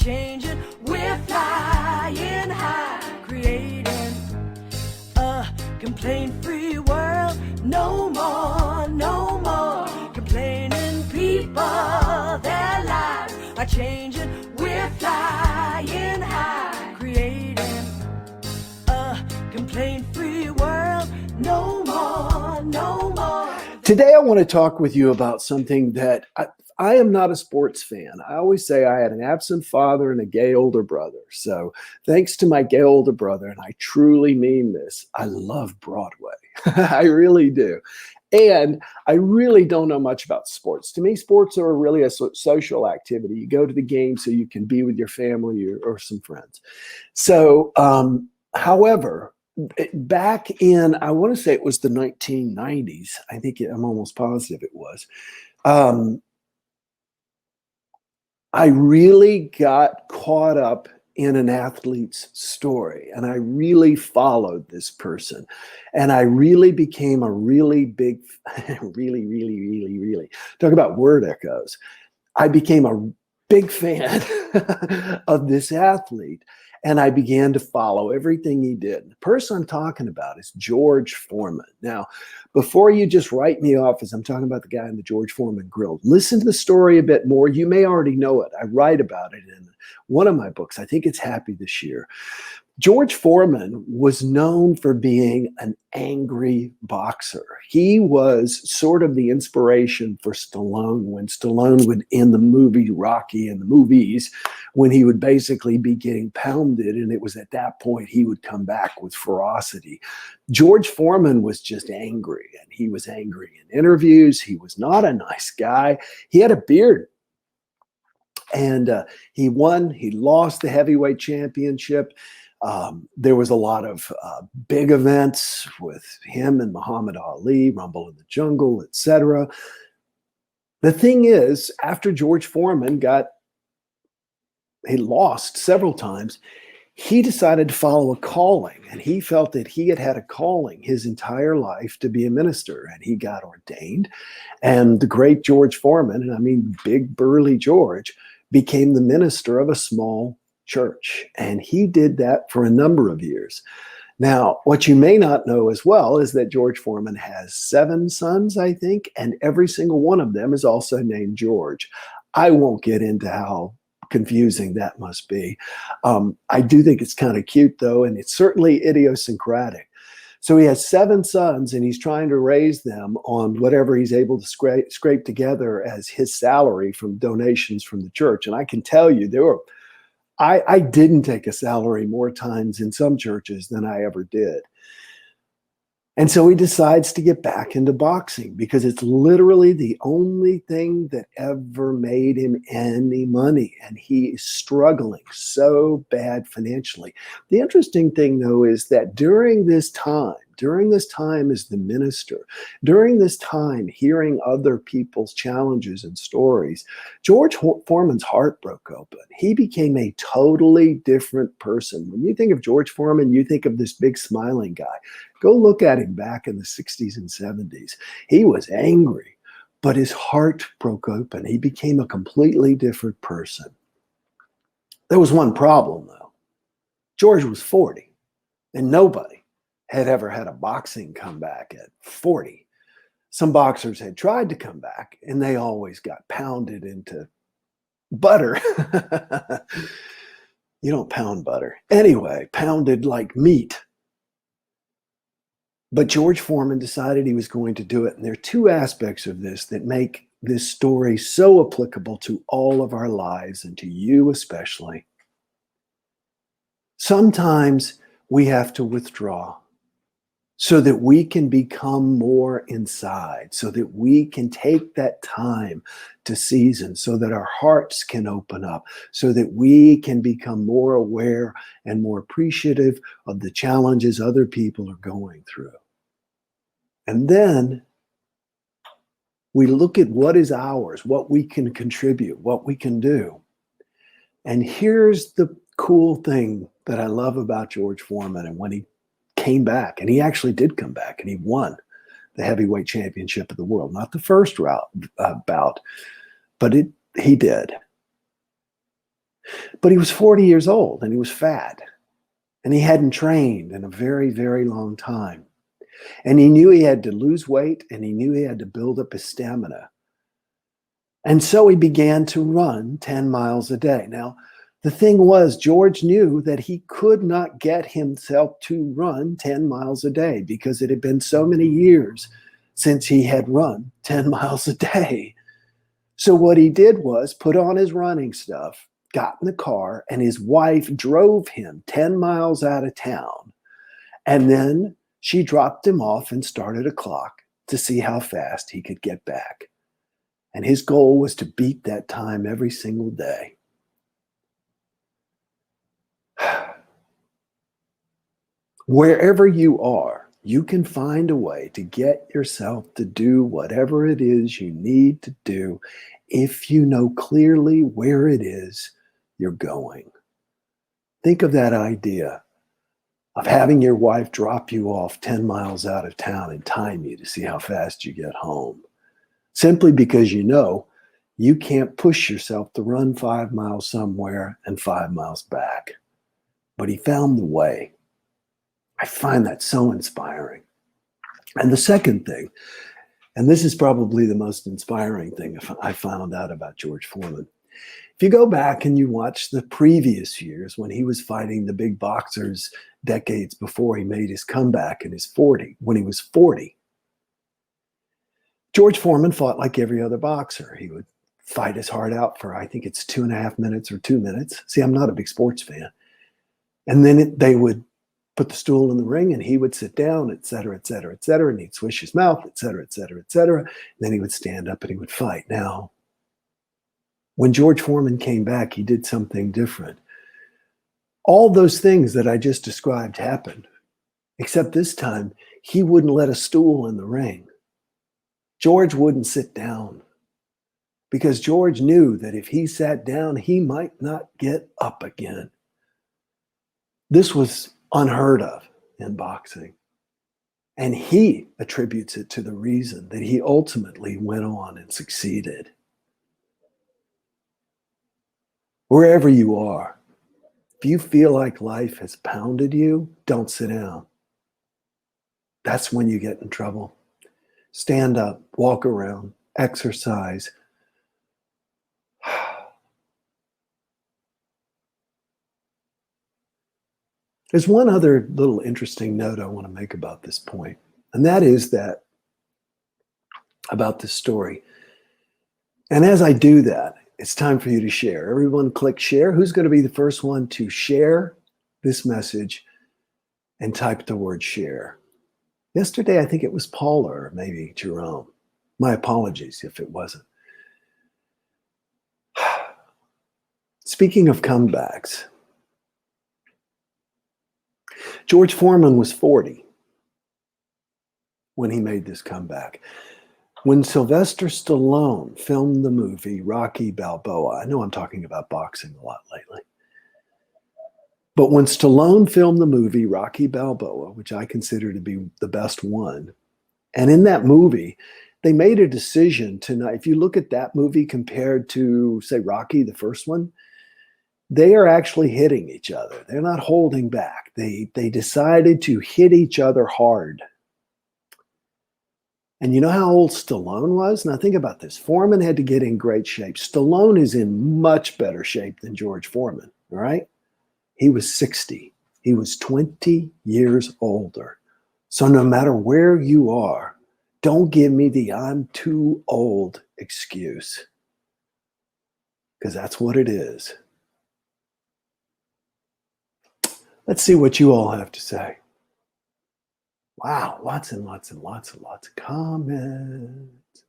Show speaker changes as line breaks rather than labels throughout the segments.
changing. We're flying high, creating a complaint-free world. No more, no more complaining people. Their lives are changing. We're flying high, creating a complaint-free world. No more, no more.
Today, I want to talk with you about something that I am not a sports fan. I always say I had an absent father and a gay older brother. So thanks to my gay older brother, and I truly mean this, I love Broadway. I really do. And I really don't know much about sports. To me, sports are really a social activity. You go to the game so you can be with your family or some friends. So, however, back in, I want to say it was the 1990s. I think I'm almost positive it was. I really got caught up in an athlete's story, and I really followed this person, and I really became a really big, really, talk about word echoes. I became a big fan of this athlete, and I began to follow everything he did. The person I'm talking about is George Foreman. Now, before you just write me off as I'm talking about the guy in the George Foreman grill, listen to the story a bit more. You may already know it. I write about it in one of my books. I think it's Happy This Year. George Foreman was known for being an angry boxer. He was sort of the inspiration for Stallone when Stallone would, in the movie Rocky and the movies, when he would basically be getting pounded, and it was at that point he would come back with ferocity. George Foreman was just angry, and he was angry in interviews. He was not a nice guy. He had a beard. And he won. He lost the heavyweight championship. There was a lot of big events with him and Muhammad Ali, Rumble in the Jungle, etc. The thing is, after George Foreman he lost several times, he decided to follow a calling, and he felt that he had had a calling his entire life to be a minister, and he got ordained. And the great George Foreman, and I mean big burly George, became the minister of a small church. And he did that for a number of years. Now, what you may not know as well is that George Foreman has 7 sons, I think, and every single one of them is also named George. I won't get into how confusing that must be. I do think it's kind of cute, though, and it's certainly idiosyncratic. So he has 7 sons, and he's trying to raise them on whatever he's able to scrape together as his salary from donations from the church. And I can tell you, I didn't take a salary more times in some churches than I ever did. And so he decides to get back into boxing because it's literally the only thing that ever made him any money. And he is struggling so bad financially. The interesting thing, though, is that during this time as the minister, during this time hearing other people's challenges and stories, George Foreman's heart broke open. He became a totally different person. When you think of George Foreman, you think of this big smiling guy. Go look at him back in the 60s and 70s. He was angry, but his heart broke open. He became a completely different person. There was one problem, though. George was 40, and nobody had ever had a boxing comeback at 40. Some boxers had tried to come back, and they always got pounded into butter. You don't pound butter. Anyway, pounded like meat. But George Foreman decided he was going to do it. And there are 2 aspects of this that make this story so applicable to all of our lives and to you especially. Sometimes we have to withdraw so that we can become more inside, so that we can take that time to season, so that our hearts can open up, so that we can become more aware and more appreciative of the challenges other people are going through. And then we look at what is ours, what we can contribute, what we can do. And here's the cool thing that I love about George Foreman. And when he came back, and he actually did come back, and he won the heavyweight championship of the world. Not the first bout, but he did. But he was 40 years old and he was fat and he hadn't trained in a very, very long time. And he knew he had to lose weight and he knew he had to build up his stamina. And so he began to run 10 miles a day. Now, the thing was, George knew that he could not get himself to run 10 miles a day because it had been so many years since he had run 10 miles a day. So what he did was put on his running stuff, got in the car, and his wife drove him 10 miles out of town. And then she dropped him off and started a clock to see how fast he could get back. And his goal was to beat that time every single day. Wherever you are, you can find a way to get yourself to do whatever it is you need to do if you know clearly where it is you're going. Think of that idea of having your wife drop you off 10 miles out of town and time you to see how fast you get home. Simply because you know you can't push yourself to run 5 miles somewhere and 5 miles back. But he found the way. I find that so inspiring. And the second thing, and this is probably the most inspiring thing I found out about George Foreman. If you go back and you watch the previous years when he was fighting the big boxers decades before he made his comeback in his 40, when he was 40, George Foreman fought like every other boxer. He would fight his heart out for, I think it's 2.5 minutes or 2 minutes. See, I'm not a big sports fan. And then they would put the stool in the ring and he would sit down, et cetera, et cetera, et cetera. And he'd swish his mouth, et cetera, et cetera, et cetera. And then he would stand up and he would fight. Now, when George Foreman came back, he did something different. All those things that I just described happened, except this time he wouldn't let a stool in the ring. George wouldn't sit down because George knew that if he sat down, he might not get up again. This was unheard of in boxing. And he attributes it to the reason that he ultimately went on and succeeded. Wherever you are, if you feel like life has pounded you, don't sit down. That's when you get in trouble. Stand up, walk around, exercise. There's one other little interesting note I want to make about this point, and that is that about this story. And as I do that, it's time for you to share. Everyone click share. Who's going to be the first one to share this message and type the word share? Yesterday, I think it was Paula or maybe Jerome. My apologies if it wasn't. Speaking of comebacks, George Foreman was 40 when he made this comeback. When Sylvester Stallone filmed the movie Rocky Balboa, I know I'm talking about boxing a lot lately, but when Stallone filmed the movie Rocky Balboa, which I consider to be the best one, and in that movie, they made a decision to, if you look at that movie compared to, say, Rocky, the first one, they are actually hitting each other. They're not holding back. They decided to hit each other hard. And you know how old Stallone was? Now think about this. Foreman had to get in great shape. Stallone is in much better shape than George Foreman, all right? He was 60. He was 20 years older. So no matter where you are, don't give me the I'm too old excuse, because that's what it is. Let's see what you all have to say. Wow, lots and lots and lots and lots of comments.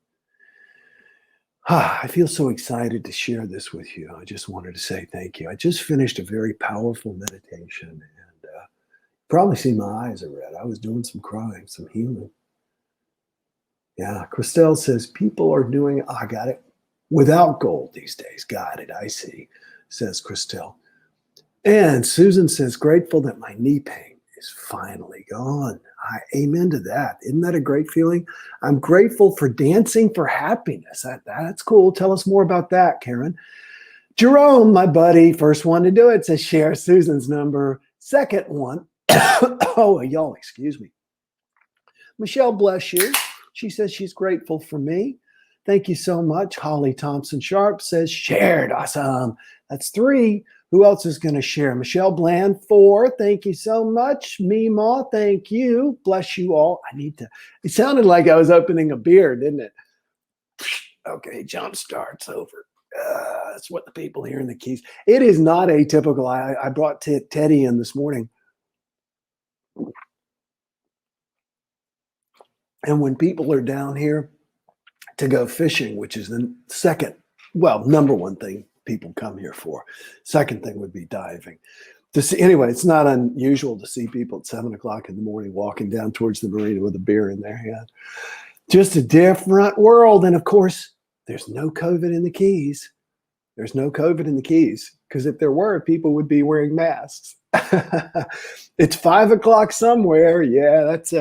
I feel so excited to share this with you. I just wanted to say thank you. I just finished a very powerful meditation, and probably see my eyes are red. I was doing some crying, some healing. Yeah, Christelle says people are doing, I got it, without gold these days. Got it, I see, says Christelle. And Susan says, grateful that my knee pain is finally gone. Amen to that. Isn't that a great feeling? I'm grateful for dancing for happiness. That's cool. Tell us more about that, Karen. Jerome, my buddy, first one to do it, says share Susan's number. Second one, oh, y'all, excuse me. Michelle, bless you. She says she's grateful for me. Thank you so much. Holly Thompson Sharp says shared. Awesome. That's 3. Who else is going to share? Michelle Bland, 4. Thank you so much. Meemaw, thank you. Bless you all. It sounded like I was opening a beer, didn't it? Okay, Jumpstart's over. That's what the people here in the Keys. It is not atypical. I brought Teddy in this morning. And when people are down here to go fishing, which is the number one thing people come here for. Second thing would be diving. Anyway, it's not unusual to see people at 7 o'clock in the morning walking down towards the marina with a beer in their hand. Just a different world. And of course, there's no COVID in the Keys. There's no COVID in the Keys, because if there were, people would be wearing masks. It's 5 o'clock somewhere. Yeah, that's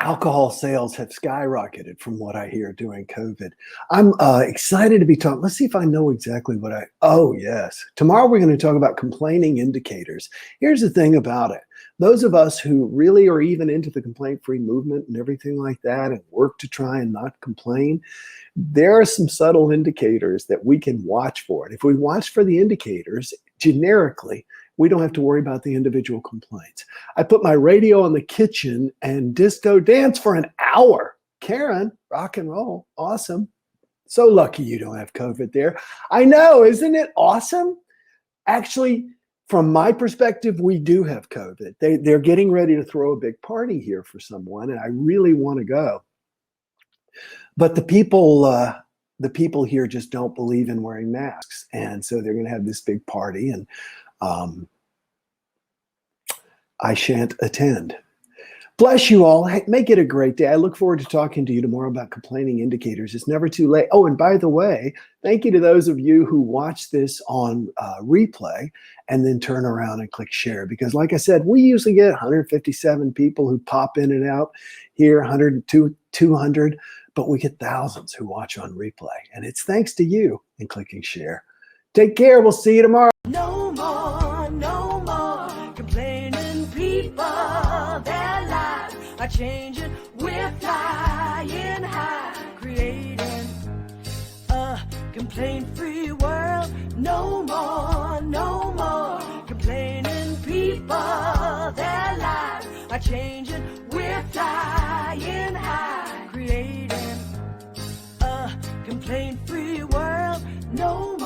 alcohol sales have skyrocketed from what I hear during COVID. I'm excited to be talking. Let's see if I know exactly oh, yes. Tomorrow we're going to talk about complaining indicators. Here's the thing about it. Those of us who really are even into the complaint-free movement and everything like that and work to try and not complain, there are some subtle indicators that we can watch for. And if we watch for the indicators generically, we don't have to worry about the individual complaints. I put my radio in the kitchen and disco dance for an hour. Karen, rock and roll. Awesome. So lucky you don't have COVID there. I know, isn't it awesome? Actually, from my perspective, we do have COVID. They're getting ready to throw a big party here for someone, and I really want to go. But the people here just don't believe in wearing masks, and so they're going to have this big party, and I shan't attend. Bless you all. Hey, make it a great day. I look forward to talking to you tomorrow about complaining indicators. It's never too late. Oh, and by the way, thank you to those of you who watch this on replay and then turn around and click share. Because like I said, we usually get 157 people who pop in and out here, 100, 200, but we get thousands who watch on replay. And it's thanks to you and clicking share. Take care. We'll see you tomorrow.
No more complaining people. Their lives are changing. We're flying high, creating a complaint-free world. No more complaining people. Their lives are changing. We're flying high, creating a complaint-free world. No more.